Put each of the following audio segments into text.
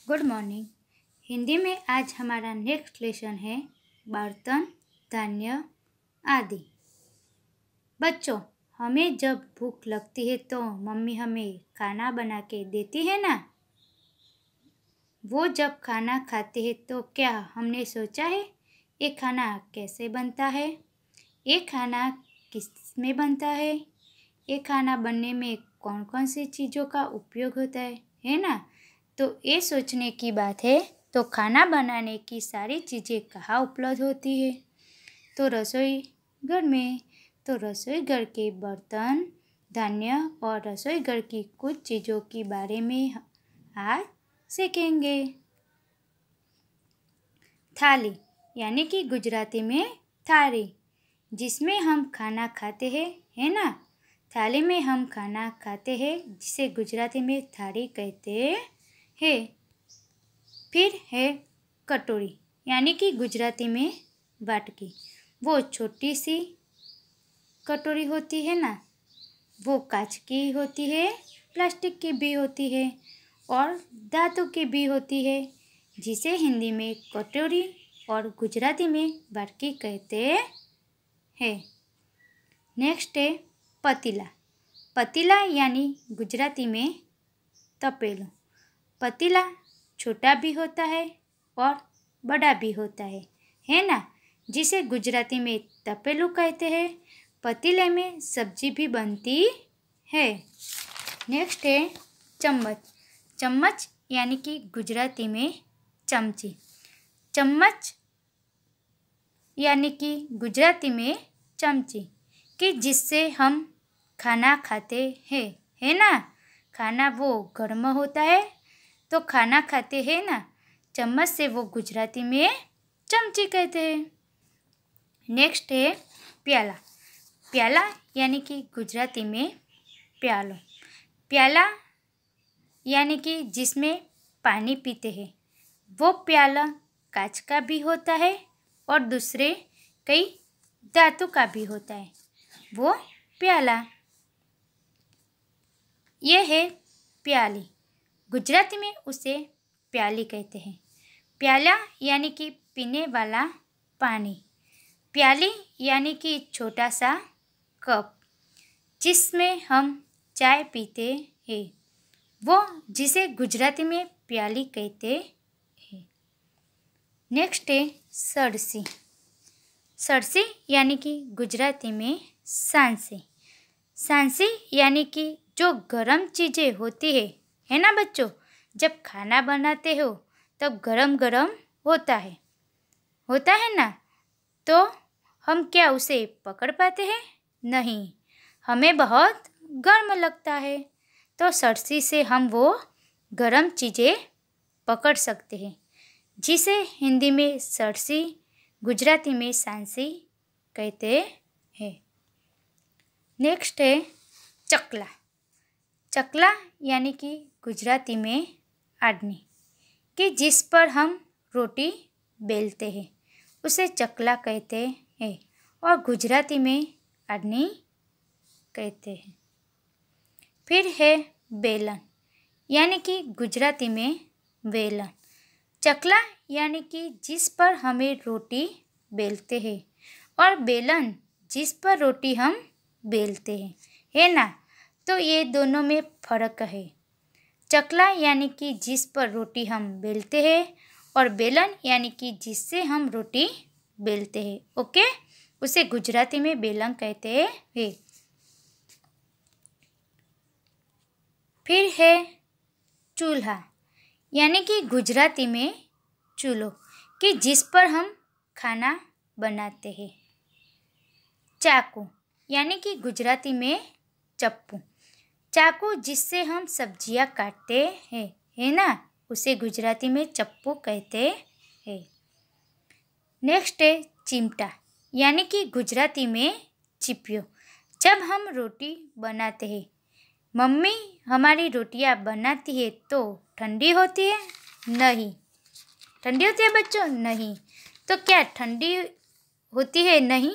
Good morning. Hindi में आज हमारा नेक्स्ट लेसन है बर्तन, धान्य आदि। बच्चों, हमें जब भूख लगती है तो मम्मी हमें खाना बना के देती है ना। वो जब खाना खाते हैं तो क्या हमने सोचा है ये खाना कैसे बनता है, ये खाना किस में बनता है, ये खाना बनने में कौन कौन सी चीज़ों का उपयोग होता है ना। तो ये सोचने की बात है। तो खाना बनाने की सारी चीज़ें कहाँ उपलब्ध होती है? तो रसोई घर में। तो रसोई घर के बर्तन, धान्य और रसोई घर की कुछ चीज़ों के बारे में आज सीखेंगे। थाली यानी कि गुजराती में थाली, जिसमें हम खाना खाते हैं, है ना। थाली में हम खाना खाते हैं जिसे गुजराती में थाली कहते हैं। फिर है कटोरी यानी कि गुजराती में वाटकी। वो छोटी सी कटोरी होती है ना, वो कांच की होती है, प्लास्टिक की भी होती है और धातु की भी होती है, जिसे हिंदी में कटोरी और गुजराती में वाटकी कहते हैं। नेक्स्ट है पतीला। पतीला यानी गुजराती में तपेलो। पतीला छोटा भी होता है और बड़ा भी होता है ना, जिसे गुजराती में तपेलू कहते हैं। पतीले में सब्जी भी बनती है। नेक्स्ट है चम्मच। चम्मच यानी कि गुजराती में चमची। चम्मच यानी कि गुजराती में चमची, कि जिससे हम खाना खाते हैं, है ना। खाना वो गर्म होता है तो खाना खाते हैं ना, चम्मच से वो गुजराती में चमची कहते हैं। नेक्स्ट है प्याला। प्याला यानी कि गुजराती में प्यालो। प्याला यानी कि जिसमें पानी पीते हैं, वो प्याला कांच का भी होता है और दूसरे कई धातु का भी होता है, वो प्याला। ये है प्याली। गुजराती में उसे प्याली कहते हैं। प्याला यानी कि पीने वाला पानी। प्याली यानी कि छोटा सा कप जिसमें हम चाय पीते हैं, वो जिसे गुजराती में प्याली कहते हैं। नेक्स्ट है सरसी। सरसी यानी कि गुजराती में सांसी। सांसी यानी कि जो गरम चीज़ें होती है ना बच्चों। जब खाना बनाते हो तब गरम गरम होता है ना, तो हम क्या उसे पकड़ पाते हैं? नहीं, हमें बहुत गर्म लगता है। तो सरसी से हम वो गरम चीज़ें पकड़ सकते हैं, जिसे हिंदी में सरसी, गुजराती में सांसी कहते हैं। नेक्स्ट है चकला। चकला यानी कि गुजराती में आडनी, कि जिस पर हम रोटी बेलते हैं, उसे चकला कहते हैं और गुजराती में आडनी कहते हैं। फिर है बेलन यानी कि गुजराती में वेलन। चकला यानी कि जिस पर हमें रोटी बेलते हैं और बेलन जिस पर रोटी हम बेलते हैं, है ना। तो ये दोनों में फ़र्क है। चकला यानी कि जिस पर रोटी हम बेलते हैं और बेलन यानी कि जिससे हम रोटी बेलते हैं, ओके, उसे गुजराती में बेलन कहते हैं। फिर है चूल्हा यानी कि गुजराती में चूल्हो, कि जिस पर हम खाना बनाते हैं। चाकू यानी कि गुजराती में चप्पू। चाकू जिससे हम सब्जियां काटते हैं, है ना, उसे गुजराती में चप्पू कहते हैं। नेक्स्ट है चिमटा यानी कि गुजराती में चिपियो। जब हम रोटी बनाते हैं, मम्मी हमारी रोटियां बनाती है तो ठंडी होती है? नहीं। ठंडी होती है बच्चों? नहीं। तो क्या ठंडी होती है? नहीं,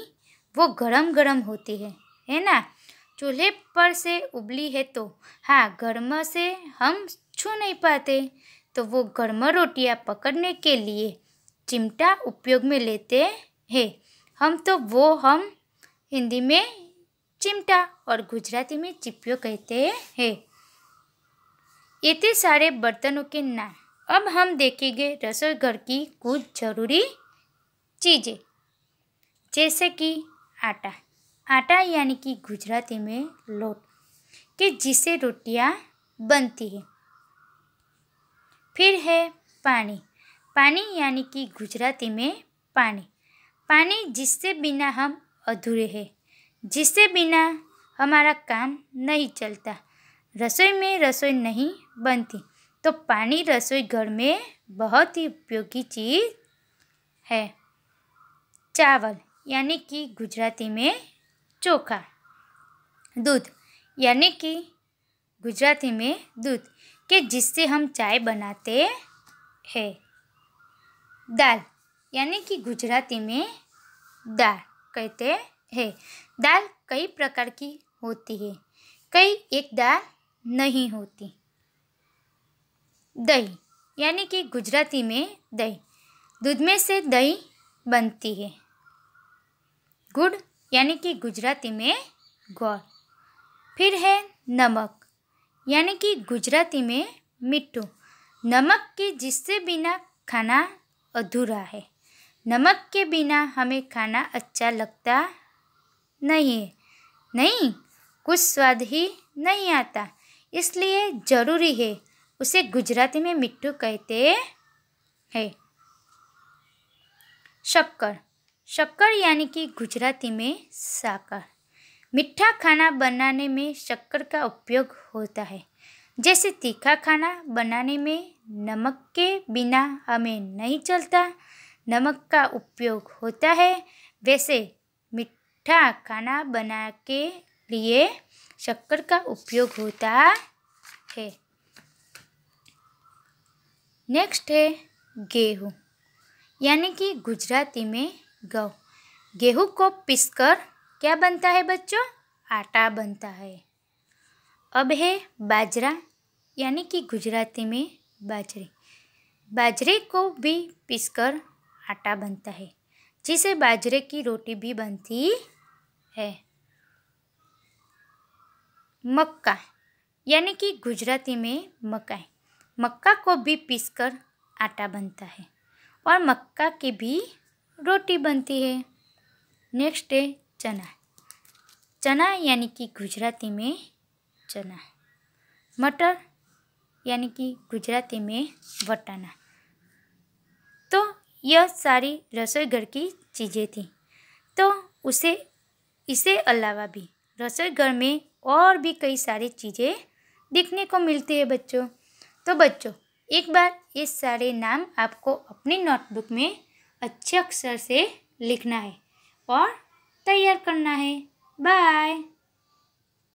वो गरम गरम होती है ना। चूल्हे पर से उबली है तो हाँ, गर्म से हम छू नहीं पाते, तो वो गर्म रोटियां पकड़ने के लिए चिमटा उपयोग में लेते हैं। हम हिंदी में चिमटा और गुजराती में चिपियो कहते हैं। इतने सारे बर्तनों के नाम। अब हम देखेंगे रसोई घर की कुछ जरूरी चीज़ें, जैसे कि आटा। आटा यानी कि गुजराती में लोट, कि जिससे रोटियां बनती है। फिर है पानी। पानी यानी कि गुजराती में पानी। पानी जिससे बिना हम अधूरे हैं, जिससे बिना हमारा काम नहीं चलता। रसोई में रसोई नहीं बनती, तो पानी रसोई घर में बहुत ही उपयोगी चीज़ है। चावल यानी कि गुजराती में चोखा। दूध यानी कि गुजराती में दूध, कि जिससे हम चाय बनाते हैं। दाल यानी कि गुजराती में दाल कहते हैं। दाल कई प्रकार की होती है, कई एक दाल नहीं होती। दही यानी कि गुजराती में दही, दूध में से दही बनती है। गुड़ यानी कि गुजराती में गोड़। फिर है नमक यानी कि गुजराती में मिट्ठू। नमक के जिससे बिना खाना अधूरा है। नमक के बिना हमें खाना अच्छा लगता नहीं है, नहीं, कुछ स्वाद ही नहीं आता, इसलिए ज़रूरी है उसे गुजराती में मिट्ठू कहते हैं। शक्कर। शक्कर यानी कि गुजराती में साकर। मीठा खाना बनाने में शक्कर का उपयोग होता है। जैसे तीखा खाना बनाने में नमक के बिना हमें नहीं चलता, नमक का उपयोग होता है, वैसे मीठा खाना बनाने के लिए शक्कर का उपयोग होता है। नेक्स्ट है गेहूँ यानी कि गुजराती में गव। गेहूँ को पीसकर क्या बनता है बच्चों? आटा बनता है। अब है बाजरा यानी कि गुजराती में बाजरे। बाजरे को भी पीसकर आटा बनता है, जिसे बाजरे की रोटी भी बनती है। मक्का यानी कि गुजराती में मकाई। मक्का को भी पीसकर आटा बनता है और मक्का की भी रोटी बनती है। नेक्स्ट है चना। चना यानी कि गुजराती में चना। मटर यानी कि गुजराती में वटाना। तो यह सारी रसोई घर की चीज़ें थी। तो इसे अलावा भी रसोई घर में और भी कई सारी चीज़ें दिखने को मिलती है बच्चों। तो बच्चों, एक बार ये सारे नाम आपको अपनी नोटबुक में अच्छे अक्षर से लिखना है और तैयार करना है। बाय।